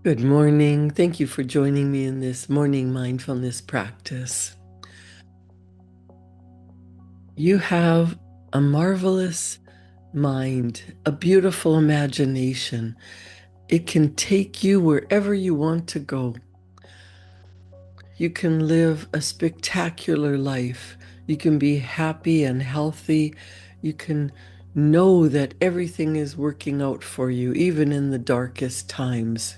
Good morning. Thank you for joining me in this morning mindfulness practice. You have a marvelous mind, a beautiful imagination. It can take you wherever you want to go. You can live a spectacular life. You can be happy and healthy. You can know that everything is working out for you, even in the darkest times.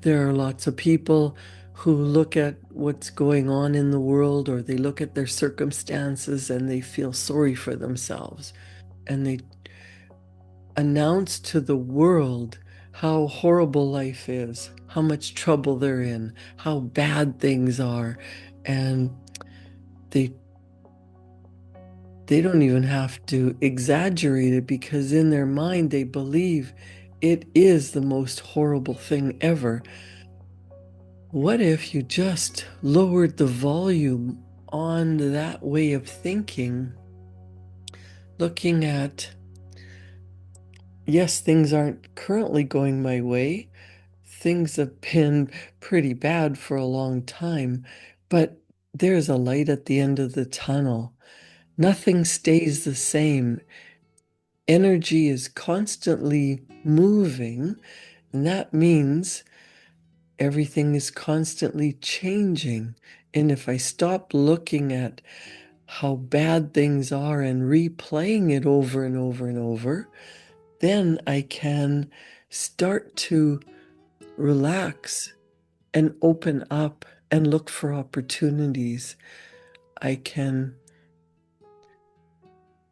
There are lots of people who look at what's going on in the world, or they look at their circumstances and they feel sorry for themselves. And they announce to the world how horrible life is, how much trouble they're in, how bad things are. And they they don't even have to exaggerate it, because in their mind they believe it is the most horrible thing ever. What if you just lowered the volume on that way of thinking, looking at, yes, things aren't currently going my way. Things have been pretty bad for a long time, but there's a light at the end of the tunnel. Nothing stays the same. Energy is constantly moving, and that means everything is constantly changing. And if I stop looking at how bad things are and replaying it over and over and over, then I can start to relax and open up and look for opportunities. I can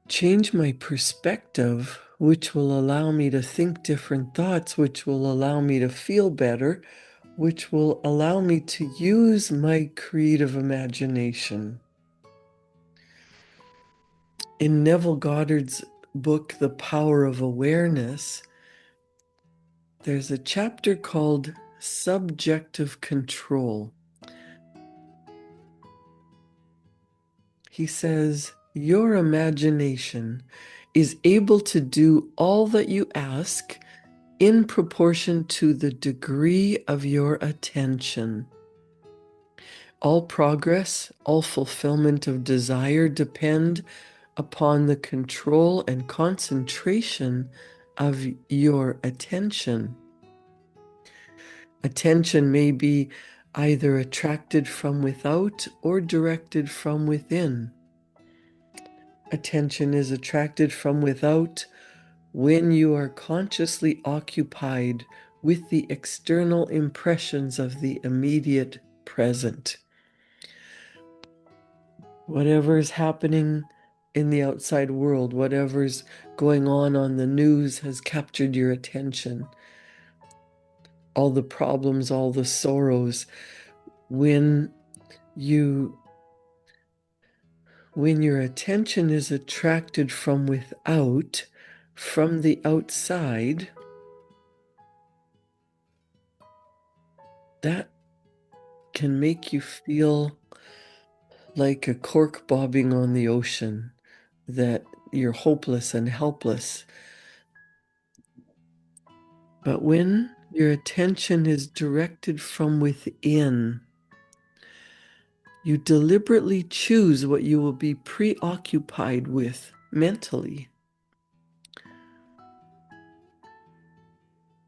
change my perspective, which will allow me to think different thoughts, which will allow me to feel better, which will allow me to use my creative imagination. In Neville Goddard's book, The Power of Awareness, there's a chapter called Subjective Control. He says, your imagination is able to do all that you ask in proportion to the degree of your attention. All progress, all fulfillment of desire depend upon the control and concentration of your attention. Attention may be either attracted from without or directed from within. Attention is attracted from without when you are consciously occupied with the external impressions of the immediate present. Whatever is happening in the outside world, whatever's going on the news has captured your attention. All the problems, all the sorrows. When you when your attention is attracted from without, from the outside, that can make you feel like a cork bobbing on the ocean, that you're hopeless and helpless. But when your attention is directed from within, you deliberately choose what you will be preoccupied with mentally.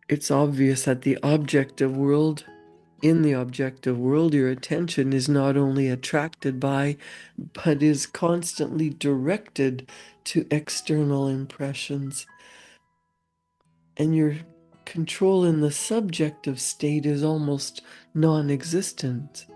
It's obvious that in the objective world, your attention is not only attracted by, but is constantly directed to external impressions. And your control in the subjective state is almost non-existent.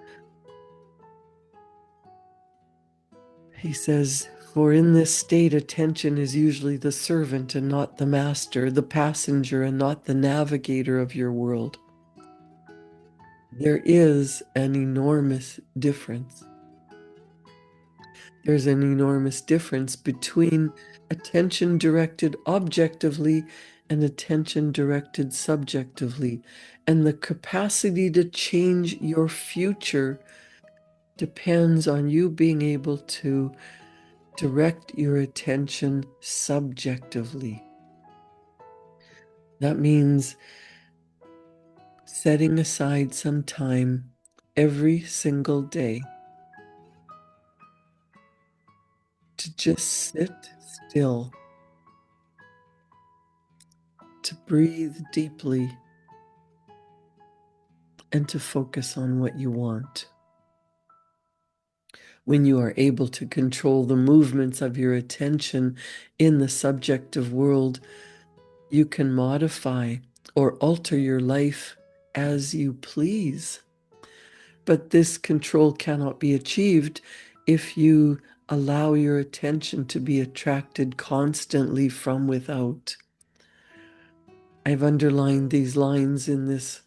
He says, for in this state, attention is usually the servant and not the master, the passenger and not the navigator of your world. There is an enormous difference. There's an enormous difference between attention directed objectively and attention directed subjectively. And the capacity to change your future depends on you being able to direct your attention subjectively. That means setting aside some time every single day to just sit still, to breathe deeply, and to focus on what you want. When you are able to control the movements of your attention in the subjective world, you can modify or alter your life as you please. But this control cannot be achieved if you allow your attention to be attracted constantly from without. I've underlined these lines in this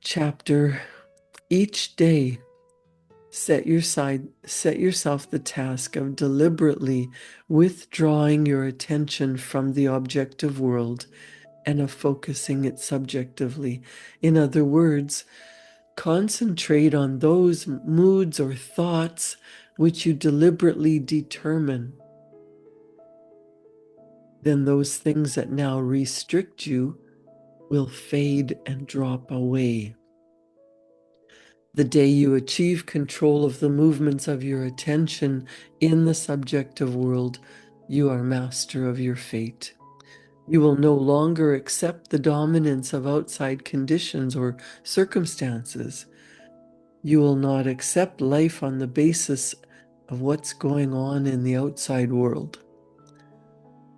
chapter. Each day, set yourself the task of deliberately withdrawing your attention from the objective world and of focusing it subjectively. In other words, concentrate on those moods or thoughts which you deliberately determine. Then those things that now restrict you will fade and drop away. The day you achieve control of the movements of your attention in the subjective world, you are master of your fate. You will no longer accept the dominance of outside conditions or circumstances. You will not accept life on the basis of what's going on in the outside world.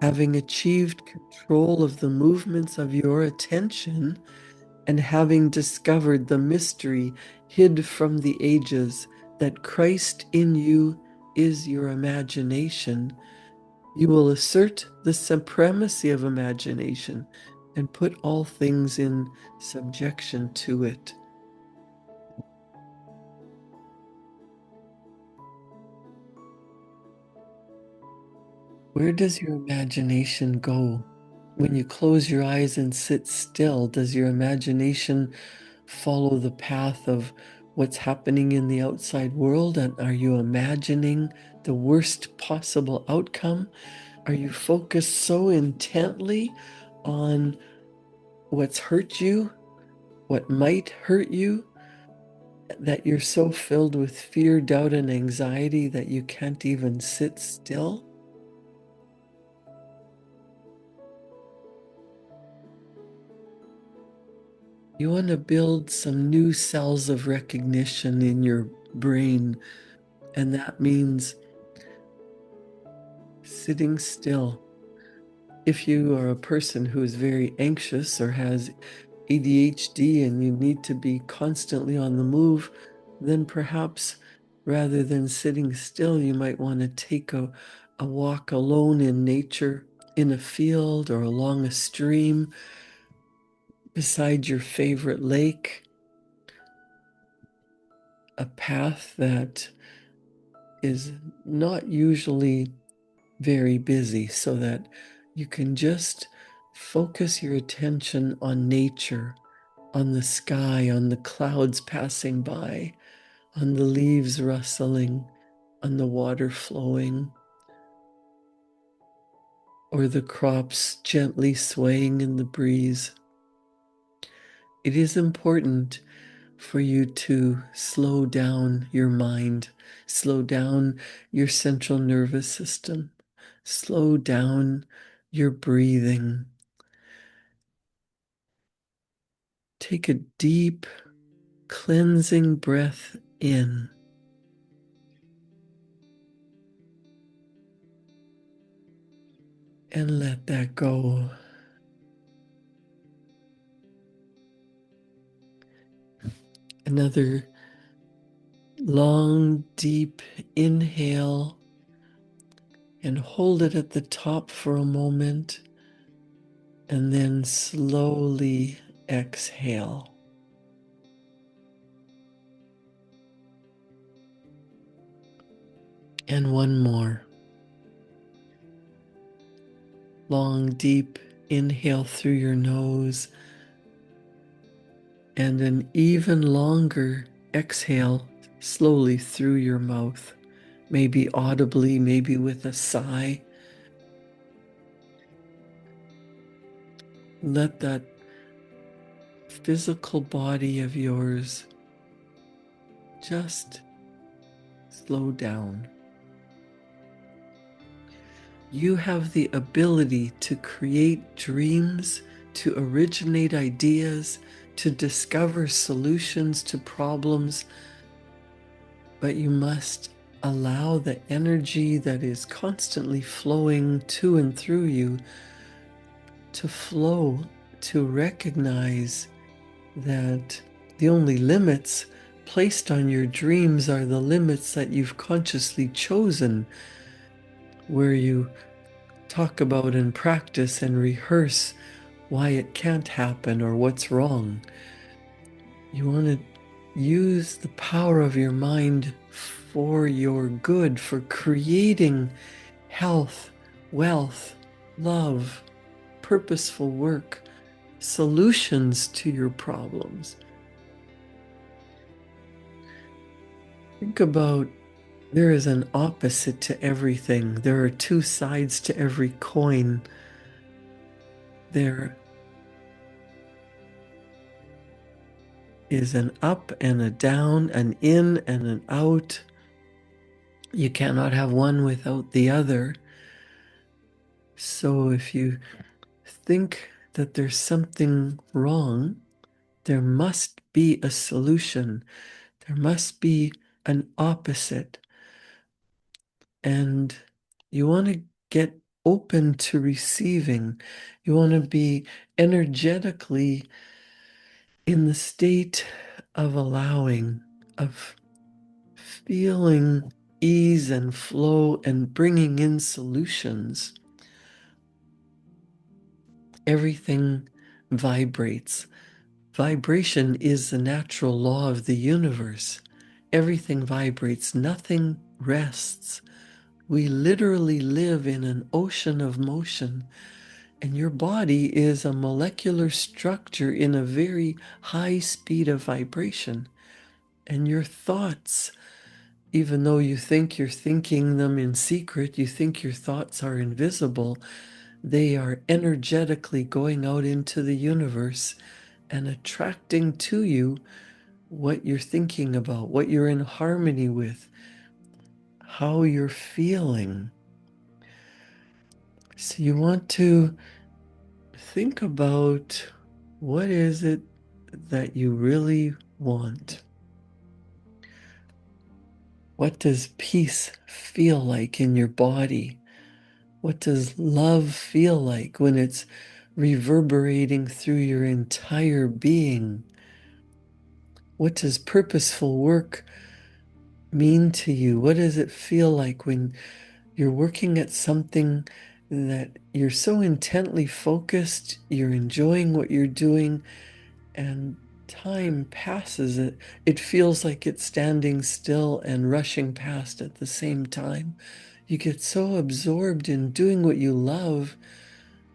Having achieved control of the movements of your attention and having discovered the mystery hid from the ages that Christ in you is your imagination, you will assert the supremacy of imagination and put all things in subjection to it. Where does your imagination go? When you close your eyes and sit still, does your imagination follow the path of what's happening in the outside world? And are you imagining the worst possible outcome? Are you focused so intently on what's hurt you, what might hurt you, that you're so filled with fear, doubt, and anxiety that you can't even sit still? You want to build some new cells of recognition in your brain, and that means sitting still. If you are a person who is very anxious or has ADHD and you need to be constantly on the move, then perhaps rather than sitting still, you might want to take a walk alone in nature, in a field or along a stream, beside your favorite lake, a path that is not usually very busy, so that you can just focus your attention on nature, on the sky, on the clouds passing by, on the leaves rustling, on the water flowing, or the crops gently swaying in the breeze. It is important for you to slow down your mind, slow down your central nervous system, slow down your breathing. Take a deep, cleansing breath in. And let that go. Another long, deep inhale, and hold it at the top for a moment, and then slowly exhale. And one more. Long, deep inhale through your nose, and an even longer exhale slowly through your mouth, maybe audibly, maybe with a sigh. Let that physical body of yours just slow down. You have the ability to create dreams, to originate ideas, to discover solutions to problems, but you must allow the energy that is constantly flowing to and through you to flow, to recognize that the only limits placed on your dreams are the limits that you've consciously chosen, where you talk about and practice and rehearse why it can't happen or what's wrong. You want to use the power of your mind for your good, for creating health, wealth, love, purposeful work, solutions to your problems. Think about there is an opposite to everything. There are two sides to every coin. There is an up and a down, an in and an out. You cannot have one without the other. So if you think that there's something wrong, there must be a solution. There must be an opposite. And you want to get open to receiving. You want to be energetically in the state of allowing, of feeling ease and flow and bringing in solutions. Everything vibrates. Vibration is the natural law of the universe. Everything vibrates, nothing rests. We literally live in an ocean of motion, and your body is a molecular structure in a very high speed of vibration. And your thoughts, even though you think you're thinking them in secret, you think your thoughts are invisible, they are energetically going out into the universe and attracting to you what you're thinking about, what you're in harmony with, how you're feeling. So you want to think about what is it that you really want? What does peace feel like in your body? What does love feel like when it's reverberating through your entire being? What does purposeful work mean to you? What does it feel like when you're working at something that you're so intently focused, you're enjoying what you're doing, and time passes? It feels like it's standing still and rushing past at the same time. You get so absorbed in doing what you love,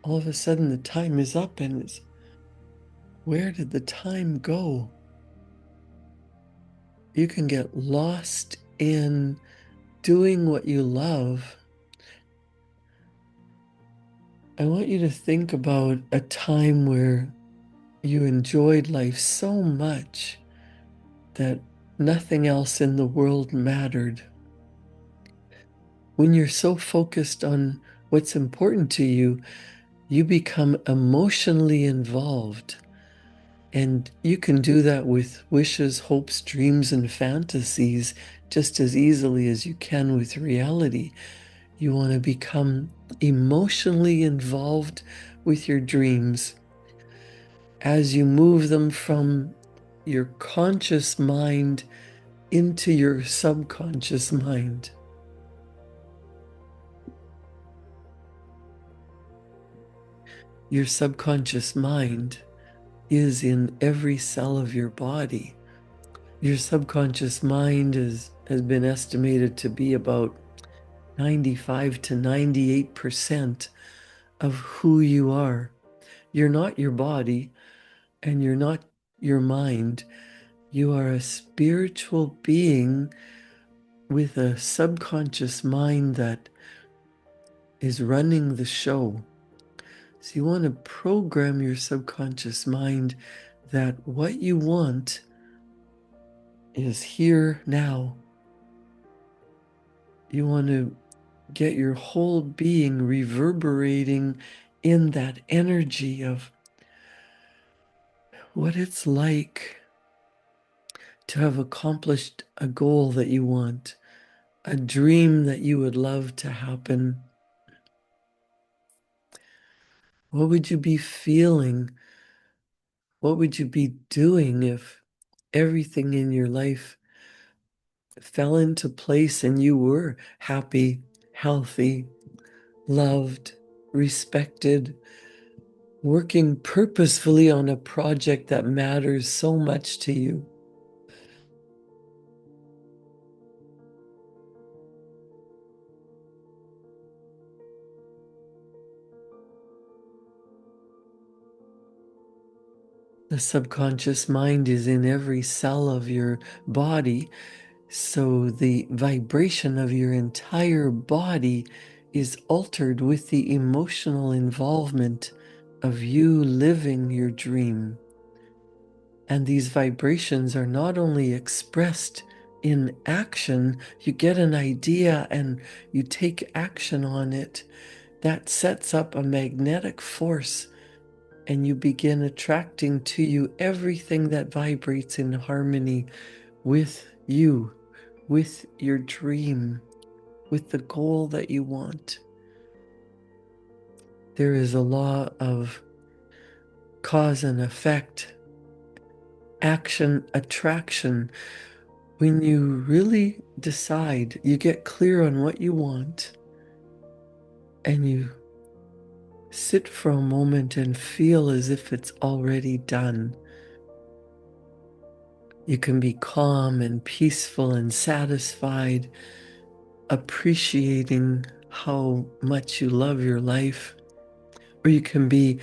all of a sudden the time is up and it's, where did the time go? You can get lost in doing what you love. I want you to think about a time where you enjoyed life so much that nothing else in the world mattered. When you're so focused on what's important to you, you become emotionally involved. And you can do that with wishes, hopes, dreams, and fantasies just as easily as you can with reality. You want to become emotionally involved with your dreams as you move them from your conscious mind into your subconscious mind. Your subconscious mind is in every cell of your body. Your subconscious mind has been estimated to be about 95 to 98% of who you are. You're not your body and you're not your mind. You are a spiritual being with a subconscious mind that is running the show. So you want to program your subconscious mind that what you want is here now. You want to get your whole being reverberating in that energy of what it's like to have accomplished a goal that you want, a dream that you would love to happen. What would you be feeling? What would you be doing if everything in your life fell into place and you were happy, healthy, loved, respected, working purposefully on a project that matters so much to you? The subconscious mind is in every cell of your body, so the vibration of your entire body is altered with the emotional involvement of you living your dream. And these vibrations are not only expressed in action, you get an idea and you take action on it. That sets up a magnetic force, and you begin attracting to you everything that vibrates in harmony with you, with your dream, with the goal that you want. There is a law of cause and effect, action, attraction. When you really decide, you get clear on what you want, and you sit for a moment and feel as if it's already done. You can be calm and peaceful and satisfied, appreciating how much you love your life. Or you can be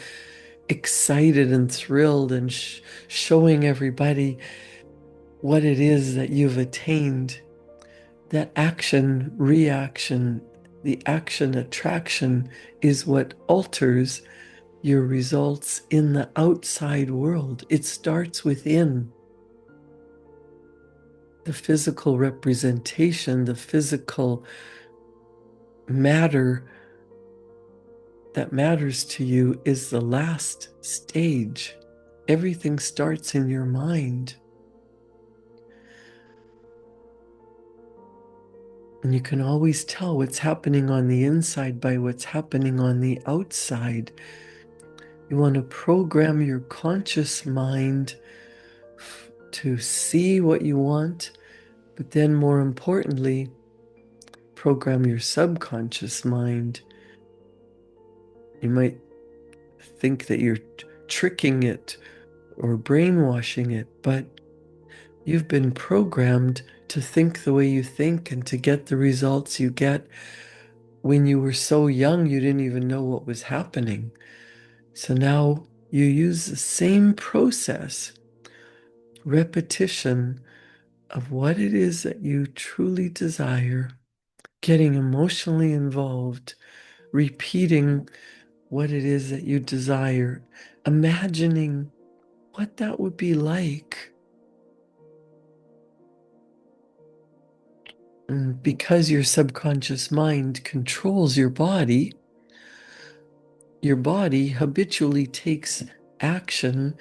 excited and thrilled and showing everybody what it is that you've attained. That action, reaction, the action attraction is what alters your results in the outside world. It starts within. The physical representation, the physical matter that matters to you is the last stage. Everything starts in your mind. And you can always tell what's happening on the inside by what's happening on the outside. You want to program your conscious mind to see what you want, but then more importantly, program your subconscious mind. You might think that you're tricking it or brainwashing it, but you've been programmed to think the way you think and to get the results you get. When you were so young, you didn't even know what was happening. So now you use the same process, repetition of what it is that you truly desire, getting emotionally involved, repeating what it is that you desire, imagining what that would be like. And because your subconscious mind controls your body habitually takes action.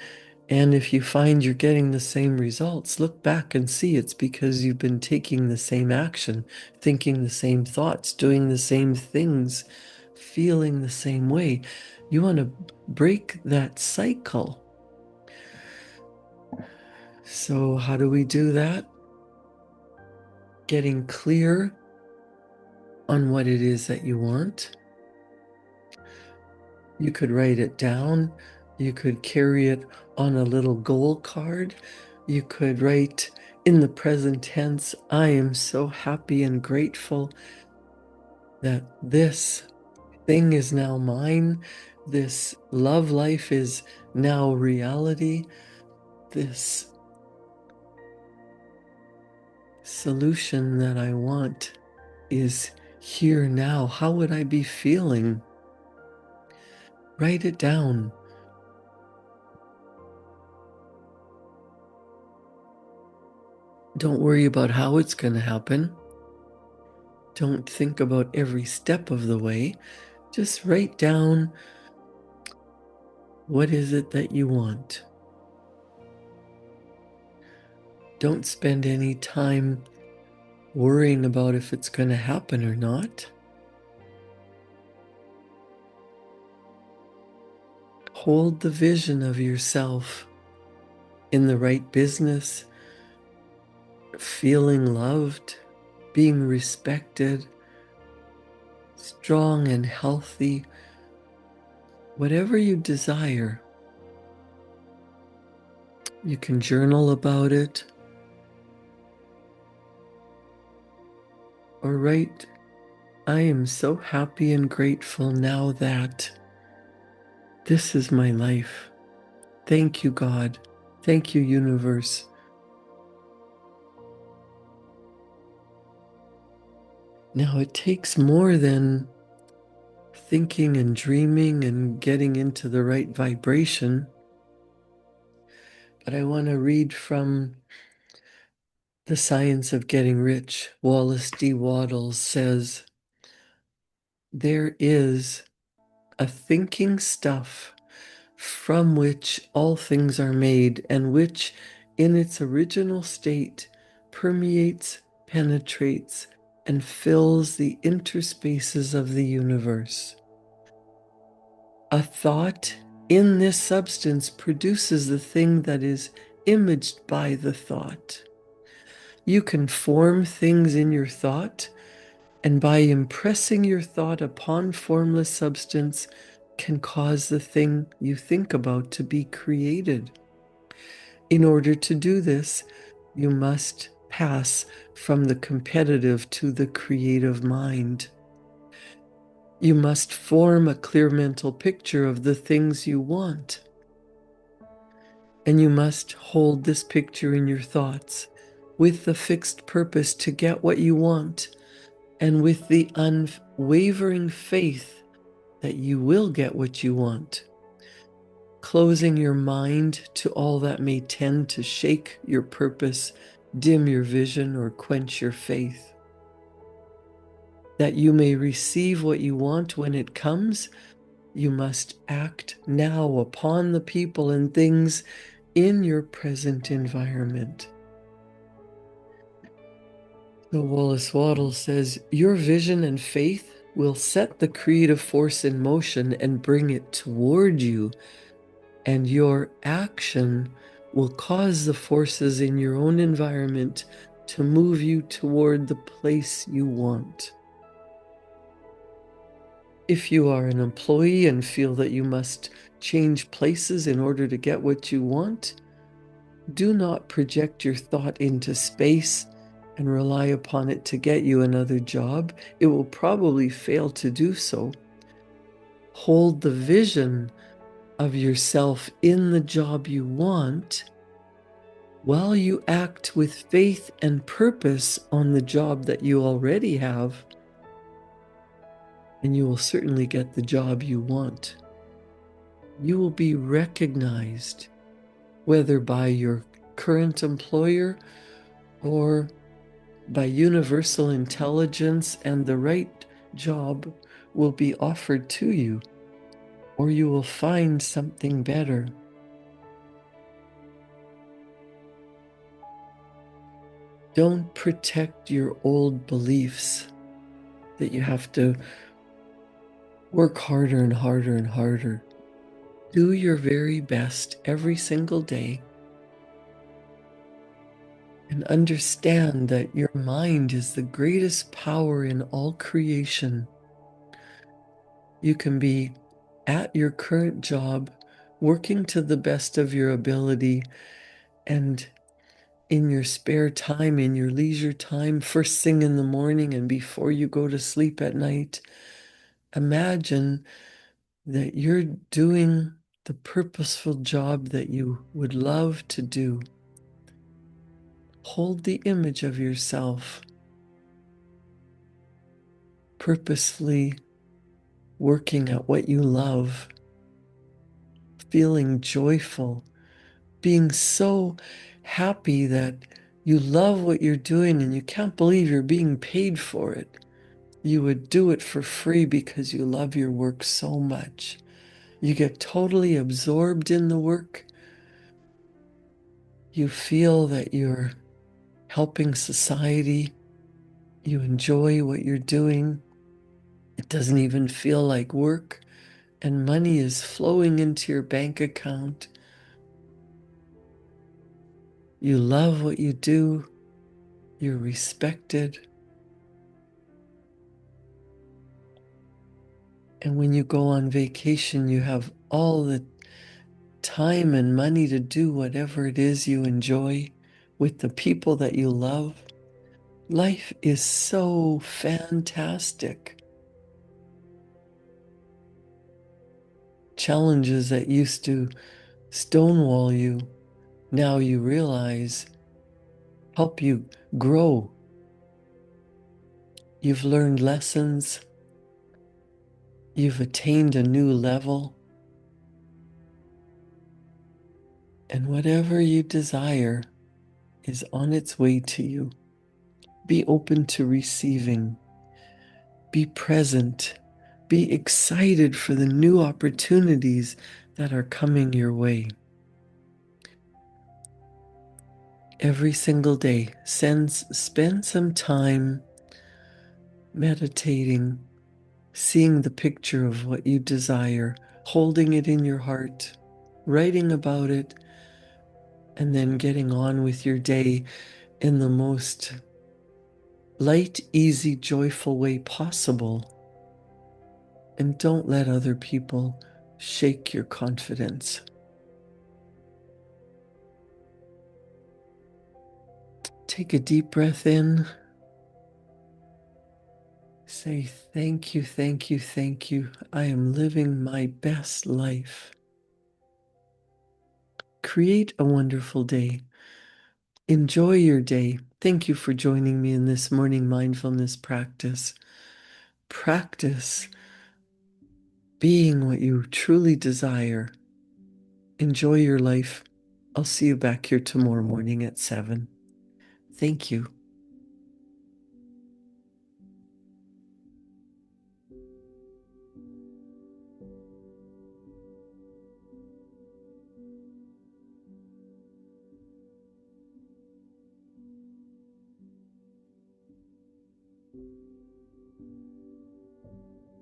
And if you find you're getting the same results, look back and see it's because you've been taking the same action, thinking the same thoughts, doing the same things, feeling the same way. You want to break that cycle. So, how do we do that? Getting clear on what it is that you want. You could write it down. You could carry it on a little goal card. You could write in the present tense, I am so happy and grateful that this thing is now mine. This love life is now reality. This solution that I want is here now. How would I be feeling? Write it down. Don't worry about how it's going to happen. Don't think about every step of the way. Just write down, what is it that you want? Don't spend any time worrying about if it's going to happen or not. Hold the vision of yourself in the right business, feeling loved, being respected, strong and healthy, whatever you desire. You can journal about it or write, I am so happy and grateful now that this is my life. Thank you, God. Thank you, universe. Now, it takes more than thinking and dreaming and getting into the right vibration. But I want to read from The Science of Getting Rich. Wallace D. Wattles says, there is a thinking stuff from which all things are made, and which in its original state permeates, penetrates, and fills the interspaces of the universe. A thought in this substance produces the thing that is imaged by the thought. You can form things in your thought, and by impressing your thought upon formless substance, can cause the thing you think about to be created. In order to do this, you must pass from the competitive to the creative mind. You must form a clear mental picture of the things you want. And you must hold this picture in your thoughts with the fixed purpose to get what you want, and with the unwavering faith that you will get what you want. Closing your mind to all that may tend to shake your purpose, dim your vision, or quench your faith. That you may receive what you want when it comes, you must act now upon the people and things in your present environment. So Wallace Wattles says, your vision and faith will set the creative force in motion and bring it toward you, and your action will cause the forces in your own environment to move you toward the place you want. If you are an employee and feel that you must change places in order to get what you want, do not project your thought into space and rely upon it to get you another job. It will probably fail to do so. Hold the vision of yourself in the job you want while you act with faith and purpose on the job that you already have, and you will certainly get the job you want. You will be recognized, whether by your current employer or by universal intelligence, and the right job will be offered to you, or you will find something better. Don't protect your old beliefs that you have to work harder and harder and harder. Do your very best every single day, and understand that your mind is the greatest power in all creation. You can be at your current job, working to the best of your ability, and in your spare time, in your leisure time, first thing in the morning and before you go to sleep at night, imagine that you're doing the purposeful job that you would love to do. Hold the image of yourself purposefully working at what you love, feeling joyful, being so happy that You love what you're doing and you can't believe you're being paid for it. You would do it for free because you love your work so much. You get totally absorbed in the work. You feel that you're helping society. You enjoy what you're doing. It doesn't even feel like work, and money is flowing into your bank account. You love what you do. You're respected. And when you go on vacation, you have all the time and money to do whatever it is you enjoy with the people that you love. Life is so fantastic. Challenges that used to stonewall you, now you realize help you grow. You've learned lessons. You've attained a new level. And whatever you desire is on its way to you. Be open to receiving. Be present. Be excited for the new opportunities that are coming your way. Every single day, spend some time meditating, seeing the picture of what you desire, holding it in your heart, writing about it, and then getting on with your day in the most light, easy, joyful way possible. And don't let other people shake your confidence. Take a deep breath in. Say, thank you, thank you, thank you. I am living my best life. Create a wonderful day. Enjoy your day. Thank you for joining me in this morning mindfulness practice. Practice being what you truly desire. Enjoy your life. I'll see you back here tomorrow morning at 7. Thank you.